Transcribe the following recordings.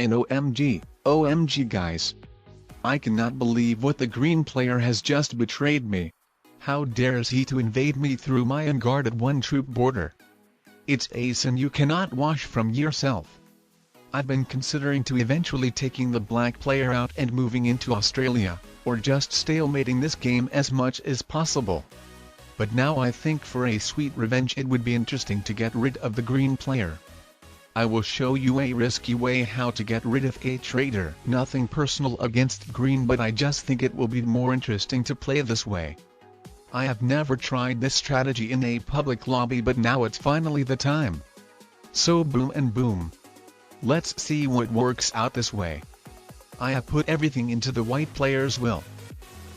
And OMG guys. I cannot believe what the green player has just betrayed me. How dares he to invade me through my unguarded one-troop border? It's a sin you cannot wash from yourself. I've been considering to eventually taking the black player out and moving into Australia, or just stalemating this game as much as possible. But now I think for a sweet revenge it would be interesting to get rid of the green player. I will show you a risky way how to get rid of a traitor. Nothing personal against green, but I just think it will be more interesting to play this way. I have never tried this strategy in a public lobby, but now it's finally the time. So boom and boom. Let's see what works out this way. I have put everything into the white player's will.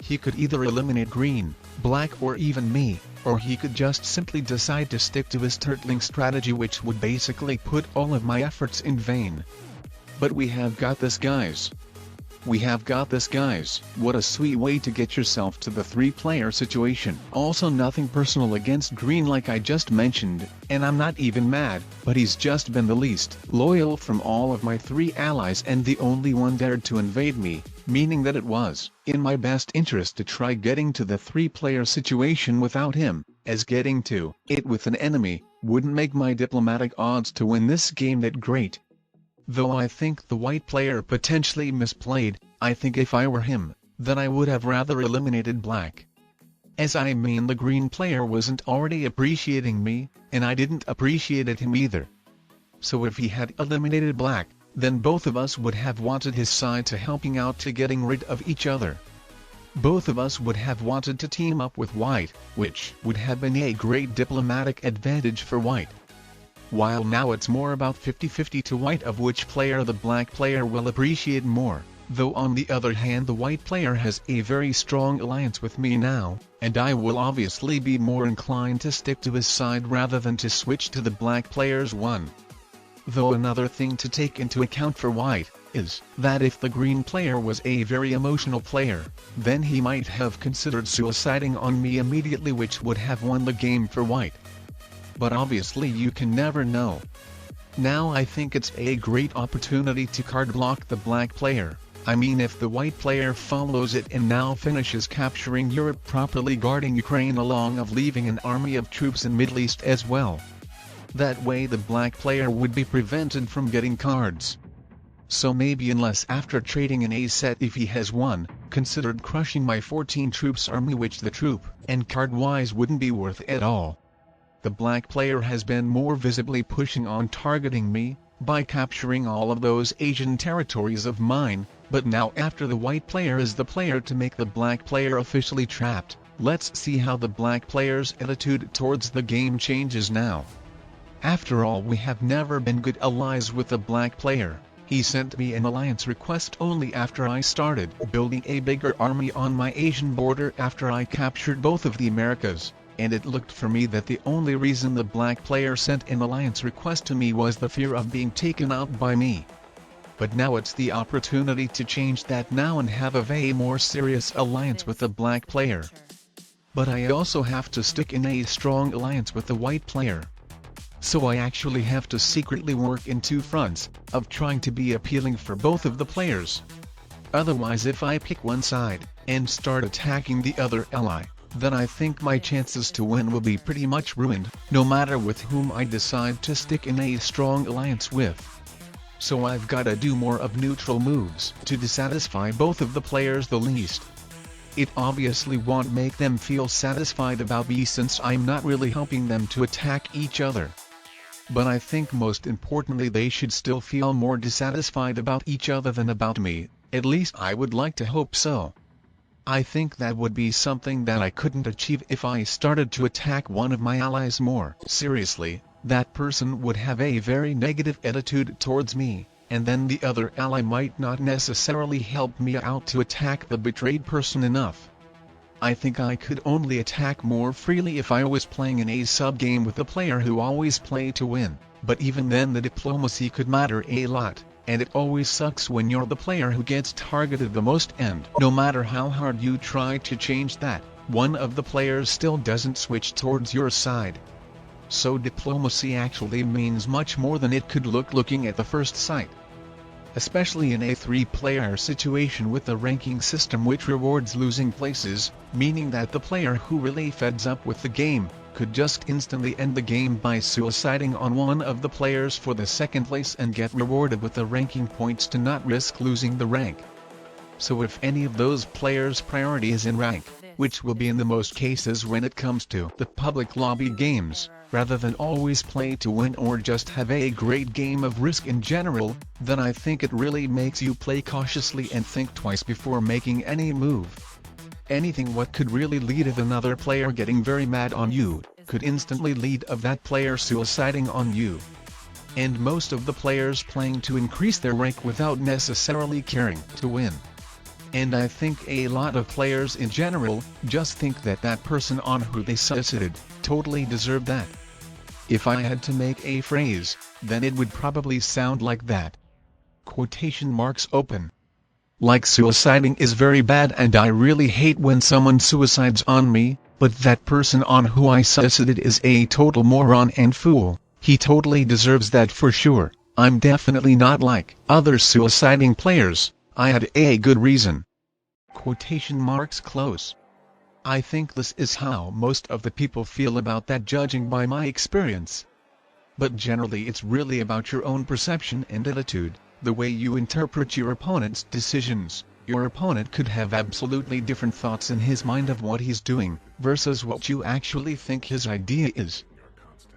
He could either eliminate green, black, or even me, or he could just simply decide to stick to his turtling strategy, which would basically put all of my efforts in vain. But we have got this, guys. We have got this, guys. What a sweet way to get yourself to the 3-player situation. Also, nothing personal against green like I just mentioned, and I'm not even mad, but he's just been the least loyal from all of my 3 allies and the only one dared to invade me, meaning that it was in my best interest to try getting to the 3-player situation without him, as getting to it with an enemy wouldn't make my diplomatic odds to win this game that great. Though I think the white player potentially misplayed, I think if I were him, then I would have rather eliminated black. As I mean, the green player wasn't already appreciating me, and I didn't appreciate him either. So if he had eliminated black, then both of us would have wanted his side to helping out to getting rid of each other. Both of us would have wanted to team up with white, which would have been a great diplomatic advantage for white. While now it's more about 50-50 to white of which player the black player will appreciate more, though on the other hand the white player has a very strong alliance with me now, and I will obviously be more inclined to stick to his side rather than to switch to the black player's one. Though another thing to take into account for white is that if the green player was a very emotional player, then he might have considered suiciding on me immediately, which would have won the game for white. But obviously you can never know. Now I think it's a great opportunity to card block the black player. I mean, if the white player follows it and now finishes capturing Europe, properly guarding Ukraine along of leaving an army of troops in Middle East as well. That way the black player would be prevented from getting cards. So maybe, unless after trading an A set if he has one, considered crushing my 14 troops army, which the troop and card wise wouldn't be worth at all. The black player has been more visibly pushing on targeting me, by capturing all of those Asian territories of mine, but now after the white player is the player to make the black player officially trapped, let's see how the black player's attitude towards the game changes now. After all, we have never been good allies with the black player. He sent me an alliance request only after I started building a bigger army on my Asian border after I captured both of the Americas. And it looked for me that the only reason the black player sent an alliance request to me was the fear of being taken out by me. But now it's the opportunity to change that now and have a more serious alliance with the black player. But I also have to stick in a strong alliance with the white player. So I actually have to secretly work in 2 fronts, of trying to be appealing for both of the players. Otherwise, if I pick one side, and start attacking the other ally, then I think my chances to win will be pretty much ruined, no matter with whom I decide to stick in a strong alliance with. So I've gotta do more of neutral moves to dissatisfy both of the players the least. It obviously won't make them feel satisfied about me since I'm not really helping them to attack each other. But I think most importantly they should still feel more dissatisfied about each other than about me, at least I would like to hope so. I think that would be something that I couldn't achieve if I started to attack one of my allies more seriously. That person would have a very negative attitude towards me, and then the other ally might not necessarily help me out to attack the betrayed person enough. I think I could only attack more freely if I was playing in a sub-game with a player who always play to win, but even then the diplomacy could matter a lot. And it always sucks when you're the player who gets targeted the most, and no matter how hard you try to change that, one of the players still doesn't switch towards your side. So diplomacy actually means much more than it could look looking at the first sight. especially in a 3-player situation with the ranking system which rewards losing places, meaning that the player who really feds up with the game could just instantly end the game by suiciding on one of the players for the second place and get rewarded with the ranking points to not risk losing the rank. So if any of those players' priority is in rank, which will be in the most cases when it comes to the public lobby games, rather than always play to win or just have a great game of Risk in general, then I think it really makes you play cautiously and think twice before making any move. Anything what could really lead of another player getting very mad on you, could instantly lead of that player suiciding on you. And most of the players playing to increase their rank without necessarily caring to win. And I think a lot of players in general, just think that that person on who they suicided, totally deserved that. If I had to make a phrase, then it would probably sound like that. Quotation marks open. Like suiciding is very bad and I really hate when someone suicides on me, but that person on who I suicided is a total moron and fool, he totally deserves that for sure. I'm definitely not like other suiciding players, I had a good reason. Quotation marks close. I think this is how most of the people feel about that, judging by my experience. But generally it's really about your own perception and attitude, the way you interpret your opponent's decisions. Your opponent could have absolutely different thoughts in his mind of what he's doing, versus what you actually think his idea is.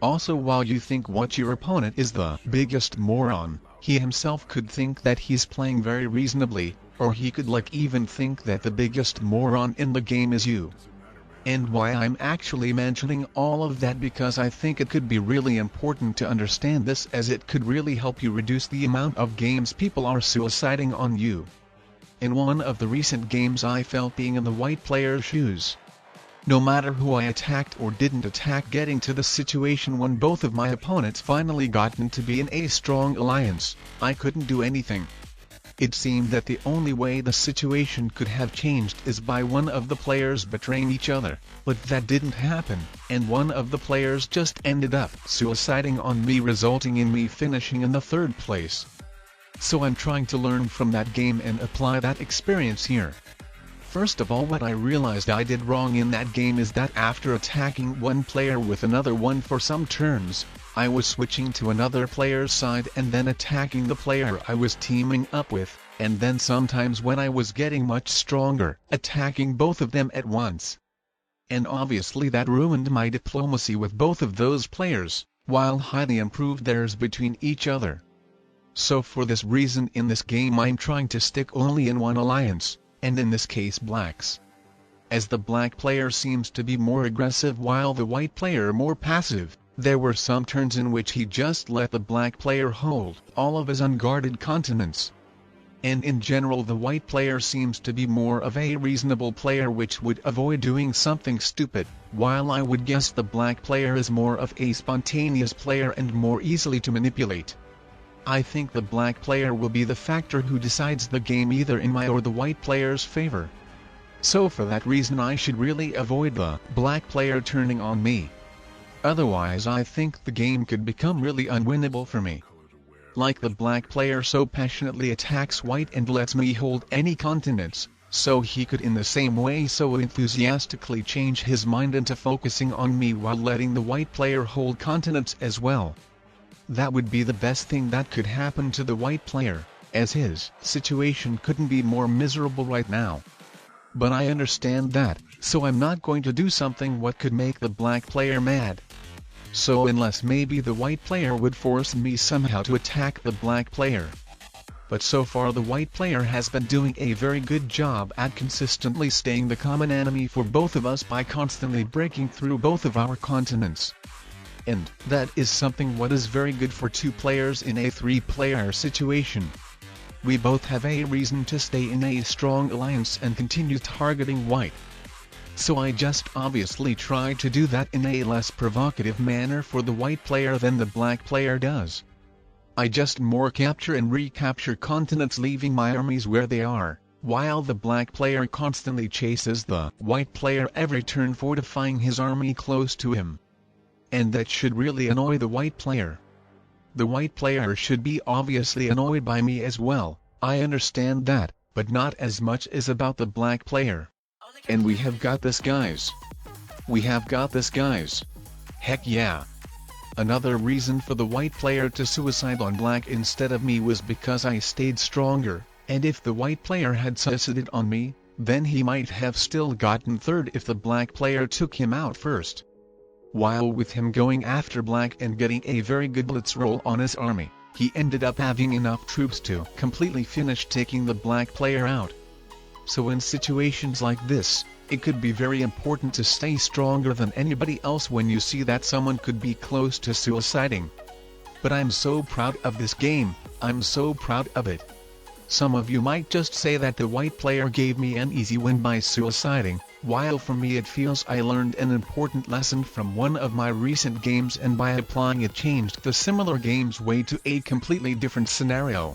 Also, while you think what your opponent is the biggest moron, he himself could think that he's playing very reasonably, or he could even think that the biggest moron in the game is you. And why I'm actually mentioning all of that, because I think it could be really important to understand this, as it could really help you reduce the amount of games people are suiciding on you. In one of the recent games I felt being in the white player's shoes. No matter who I attacked or didn't attack, getting to the situation when both of my opponents finally gotten to be in a strong alliance, I couldn't do anything. It seemed that the only way the situation could have changed is by one of the players betraying each other, but that didn't happen, and one of the players just ended up suiciding on me, resulting in me finishing in the 3rd place. So I'm trying to learn from that game and apply that experience here. First of all, what I realized I did wrong in that game is that after attacking one player with another one for some turns, I was switching to another player's side and then attacking the player I was teaming up with, and then sometimes when I was getting much stronger, attacking both of them at once. And obviously that ruined my diplomacy with both of those players, while highly improved theirs between each other. So for this reason in this game I'm trying to stick only in one alliance, and in this case blacks. As the black player seems to be more aggressive while the white player more passive, there were some turns in which he just let the black player hold all of his unguarded continents. And in general the white player seems to be more of a reasonable player which would avoid doing something stupid, while I would guess the black player is more of a spontaneous player and more easily to manipulate. I think the black player will be the factor who decides the game either in my or the white player's favor. So for that reason I should really avoid the black player turning on me. Otherwise I think the game could become really unwinnable for me. Like the black player so passionately attacks white and lets me hold any continents, so he could in the same way so enthusiastically change his mind into focusing on me while letting the white player hold continents as well. That would be the best thing that could happen to the white player, as his situation couldn't be more miserable right now. But I understand that, so I'm not going to do something what could make the black player mad. So unless maybe the white player would force me somehow to attack the black player. But so far the white player has been doing a very good job at consistently staying the common enemy for both of us by constantly breaking through both of our continents. And that is something what is very good for 2 players in a 3-player situation. We both have a reason to stay in a strong alliance and continue targeting white. So I just obviously try to do that in a less provocative manner for the white player than the black player does. I just more capture and recapture continents, leaving my armies where they are, while the black player constantly chases the white player every turn, fortifying his army close to him. And that should really annoy the white player. The white player should be obviously annoyed by me as well, I understand that, but not as much as about the black player. And we have got this, guys. We have got this, guys. Heck yeah. Another reason for the white player to suicide on black instead of me was because I stayed stronger, and if the white player had suicided on me, then he might have still gotten third if the black player took him out first. While with him going after black and getting a very good blitz roll on his army, he ended up having enough troops to completely finish taking the black player out. So in situations like this, it could be very important to stay stronger than anybody else when you see that someone could be close to suiciding. But I'm so proud of this game, I'm so proud of it. Some of you might just say that the white player gave me an easy win by suiciding, while for me it feels I learned an important lesson from one of my recent games and by applying it changed the similar game's way to a completely different scenario.